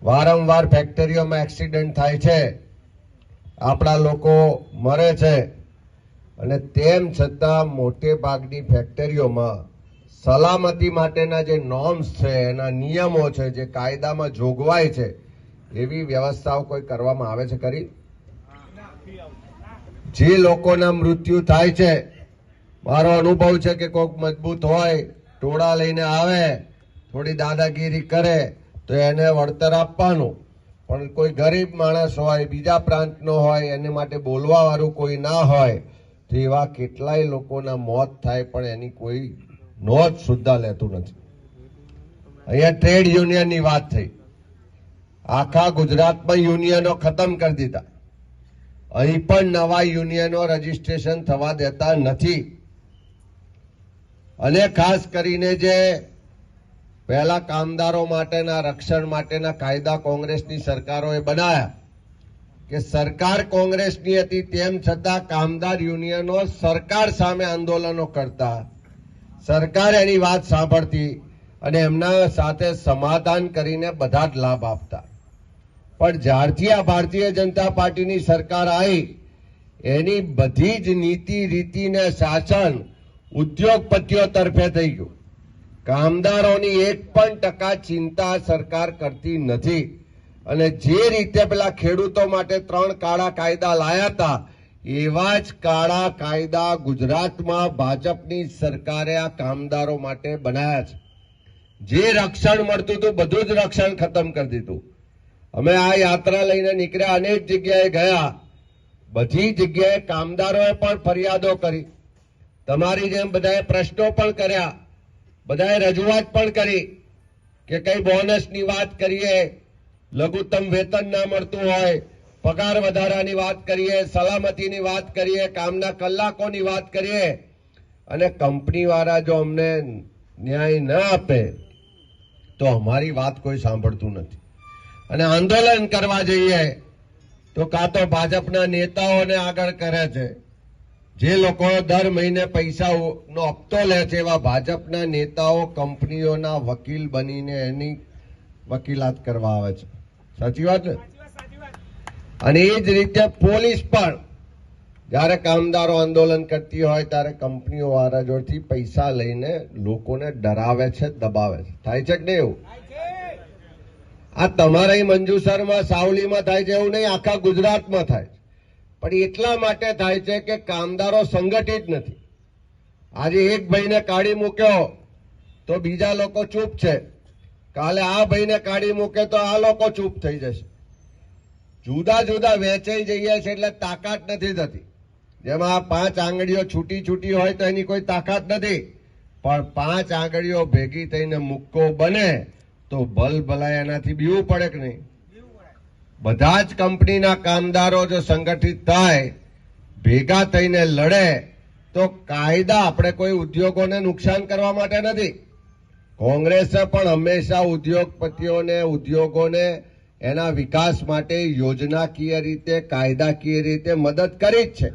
વારંવાર ફેક્ટરીઓમાં એક્સિડન્ટ થાય છે, આપણા લોકો મરે છે, અને તેમ છતાં મોટે ભાગની ફેક્ટરીઓમાં સલામતી માટેના જે નોર્મ્સ છે, એના નિયમો છે, જે કાયદામાં જોગવાઈ છે, એવી વ્યવસ્થાઓ કોઈ કરવામાં આવે છે ખરી? જે લોકોના મૃત્યુ થાય છે, મારો અનુભવ છે કે કોઈક મજબૂત હોય, ટોળા લઈને આવે, થોડી દાદાગીરી કરે તો એને વળતર આપવાનું, પણ કોઈ ગરીબ માણસ હોય, બીજા પ્રાંતનો હોય, એને માટે બોલવા વાળું કોઈ ના હોય, તો એવા કેટલાય લોકોના મોત થાય પણ એની કોઈ નોંધ સુદ્ધા લેતું નથી. અહીંયા ટ્રેડ યુનિયનની વાત થઈ, આખા ગુજરાતમાં યુનિયનો ખતમ કરી દીધા, અહીં પણ નવા યુનિયનો રજીસ્ટ્રેશન થવા દેતા નથી. અને ખાસ કરીને જે પહેલા કામદારો માટેના રક્ષણ માટેના કાયદા કોંગ્રેસની સરકારોએ બનાવ્યા, કે સરકાર કોંગ્રેસની હતી તેમ છતાં કામદાર યુનિયનો સરકાર સામે આંદોલનો કરતા, સરકાર એની વાત સાંભળતી અને એમના સાથે સમાધાન કરીને બધા જ લાભ આપતા. પણ જ્યારથી આ ભારતીય જનતા પાર્ટીની સરકાર આવી, એની બધી જ નીતિ રીતિ ને શાસન ઉદ્યોગપતિઓ તરફે થઈ ગયું. કામદારોની 1% ચિંતા સરકાર કરતી નથી. અને જે રીતે પેલા ખેડૂતો માટે 3 કાળા કાયદા લાયા હતા, એવા જ કાળા કાયદા ગુજરાતમાં ભાજપની સરકારે આ કામદારો માટે બનાવ્યા છે. જે રક્ષણ મળતું હતું બધું જ રક્ષણ ખતમ કરી દીધું. અમે આ યાત્રા લઈને નીકળ્યા, અનેક જગ્યાએ ગયા, બધી જગ્યાએ કામદારોએ પણ ફરિયાદો કરી, તમારી જેમ બધાએ પ્રશ્નો પણ કર્યા, બધાએ રજૂઆત પણ કરી કે કઈ બોનસની વાત કરીએ, લઘુત્તમ વેતન ના મળતું હોય, પગાર વધારાની વાત કરીએ, સલામતીની વાત કરીએ, કામના કલાકોની વાત કરીએ, અને કંપનીવાળા જો અમને ન્યાય ના આપે તો અમારી વાત કોઈ સાંભળતું નથી. અને આંદોલન કરવા જઈએ તો કાં તો ભાજપના નેતાઓને આગળ કરે છે, જે લોકો દર મહિને પૈસાનો હપ્તો લે છે એવા ભાજપના નેતાઓ કંપનીઓના વકીલ બનીને એની વકીલાત કરવા આવે છે. સાચી વાત ને? અને એ જ રીતે પોલીસ પણ જયારે કામદારો આંદોલન કરતી હોય ત્યારે કંપનીઓ વાળા જોડથી પૈસા લઈને લોકોને ડરાવે છે, દબાવે છે. થાય છે કે નહીં એવું? આ તમારા મંજુસરમાં, સાવલીમાં થાય છે એવું નહીં, આખા ગુજરાતમાં થાય છે. પણ એટલા માટે થાય છે કે કામદારો સંગઠિત નથી. આજે એક ભાઈને કાઢી મૂક્યો તો બીજા લોકો ચૂપ છે, કાલે આ ભાઈને કાઢી મૂકે તો આ લોકો ચૂપ થઈ જશે. જુદા જુદા વેચાઈ જઈએ છે એટલે તાકાત નથી થતી. જેમાં 5 આંગળીઓ છૂટી છૂટી હોય તો એની કોઈ તાકાત નથી, પણ 5 આંગળીઓ ભેગી થઈને મુક્કો બને તો ભલભલાય એનાથી બીવું પડે કે નહીં? બધા જ કંપનીના કામદારો જો સંગઠિત થાય, ભેગા થઈને લડે, તો કાયદા આપણે કોઈ ઉદ્યોગોને નુકસાન કરવા માટે નથી. કોંગ્રેસે પણ હંમેશા ઉદ્યોગપતિઓને, ઉદ્યોગોને એના વિકાસ માટે યોજનાકીય રીતે, કાયદાકીય રીતે મદદ કરી જ છે.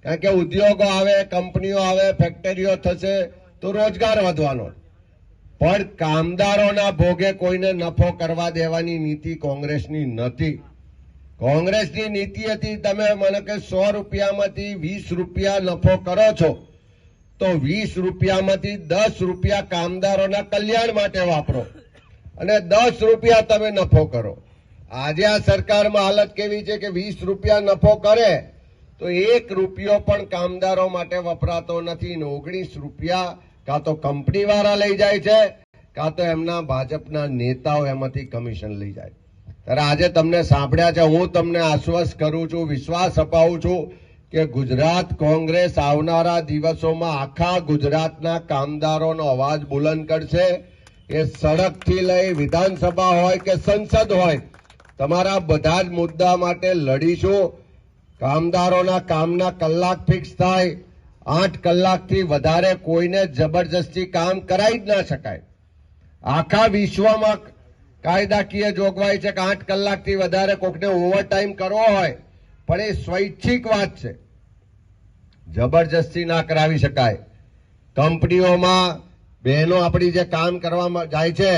કારણ કે ઉદ્યોગો આવે, કંપનીઓ આવે, ફેક્ટરીઓ થશે તો રોજગાર વધવાનો. પણ કામદારોના ભોગે કોઈને નફો કરવા દેવાની નીતિ કોંગ્રેસની નથી. કોંગ્રેસની નીતિ હતી, તમે મને કે 100 રૂપિયામાંથી 20 રૂપિયા નફો કરો છો તો 20 રૂપિયામાંથી 10 રૂપિયા કામદારોના કલ્યાણ માટે વાપરો અને 10 રૂપિયા તમે નફો કરો. આજે આ સરકારમાં હાલત કેવી છે કે 20 રૂપિયા નફો કરે તો 1 રૂપિયો પણ કામદારો માટે વપરાતો નથી. 19 રૂપિયા કાં તો કંપની વાળા લઈ જાય છે, કાં તો એમના ભાજપના નેતાઓ એમાંથી કમિશન લઈ જાય. ત્યારે આજે તમને સાંભળ્યા છે, હું તમને આશ્વસ્ત કરું છું, વિશ્વાસ અપાવું છું કે ગુજરાત કોંગ્રેસ આવનારા દિવસોમાં આખા ગુજરાતના કામદારોનો અવાજ બુલંદ કરશે. એ સડકથી લઈ વિધાનસભા હોય કે સંસદ હોય, તમારા બધા જ મુદ્દા માટે લડીશું. કામદારોના કામના કલાક ફિક્સ થાય, 8 કલાકથી વધારે કોઈને જબરજસ્તી કામ કરાવી જ ના શકાય. આખા વિશ્વમાં કાયદાકીય જોગવાઈ છે કે 8 કલાકથી વધારે કોઈને ઓવરટાઈમ કરવો હોય, પણ એ સ્વૈચ્છિક વાત છે, જબરજસ્તી ના કરાવી શકાય. કંપનીઓમાં બહેનો આપણી જે કામ કરવામાં જાય છે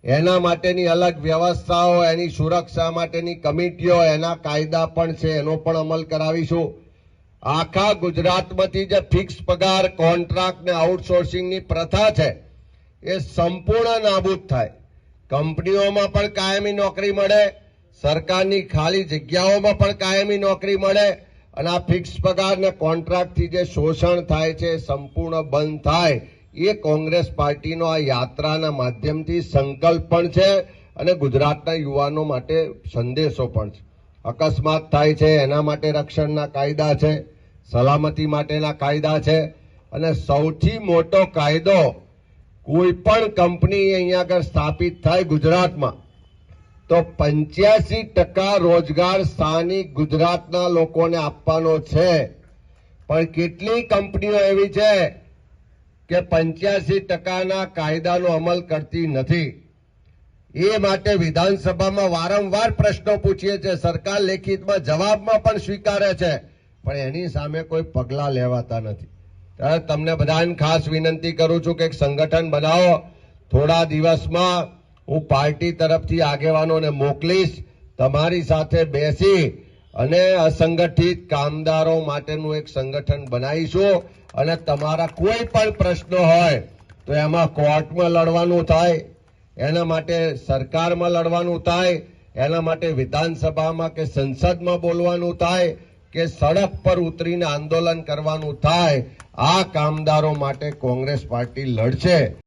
એના માટેની અલગ વ્યવસ્થાઓ, એની સુરક્ષા માટેની કમિટીઓ, એના કાયદા પણ છે, એનો પણ અમલ કરાવીશું. આખા ગુજરાતમાંથી જે ફિક્સ પગાર, કોન્ટ્રાક્ટ ને આઉટસોર્સિંગની પ્રથા છે એ સંપૂર્ણ નાબૂદ થાય. કંપનીઓમાં પણ કાયમી નોકરી મળે, સરકારની ખાલી જગ્યાઓમાં પણ કાયમી નોકરી મળે અને આ ફિક્સ પગાર ને કોન્ટ્રાક્ટથી જે શોષણ થાય છે એ સંપૂર્ણ બંધ થાય. એ કોંગ્રેસ પાર્ટીનો આ યાત્રાના માધ્યમથી સંકલ્પ પણ છે અને ગુજરાતના યુવાનો માટે સંદેશો પણ છે. અકસ્માત થાય છે એના માટે રક્ષણના કાયદા છે, સલામતી માટેના કાયદા છે અને સૌથી મોટો કાયદો, કોઈ પણ કંપની અહીંયા આગળ સ્થાપિત થાય ગુજરાતમાં તો 85% રોજગાર સ્થાનિક ગુજરાતના લોકોને આપવાનો છે. પણ કેટલી કંપનીઓ એવી છે કે 85%ના કાયદાનો અમલ કરતી નથી. એ માટે વિધાનસભામાં વારંવાર પ્રશ્નો પૂછીએ છીએ, સરકાર લેખિતમાં જવાબમાં પણ સ્વીકારે છે, પણ એની સામે કોઈ પગલાં લેવાતા નથી. ત્યારે તમને બધાને ખાસ વિનંતી કરું છું કે એક સંગઠન બનાવો. થોડા દિવસમાં હું પાર્ટી તરફથી આગેવાનોને મોકલીશ, તમારી સાથે બેસી અને અસંગઠિત કામદારો માટેનું એક સંગઠન બનાવીશું અને તમારા કોઈ પણ પ્રશ્નો હોય તો એમાં કોર્ટમાં લડવાનું થાય, એના માટે સરકારમાં લડવાનું થાય, એના માટે વિધાનસભામાં કે સંસદમાં બોલવાનું થાય કે સડક પર ઉતરીને આંદોલન કરવાનું થાય. આ કામદારો માટે કોંગ્રેસ પાર્ટી લડશે.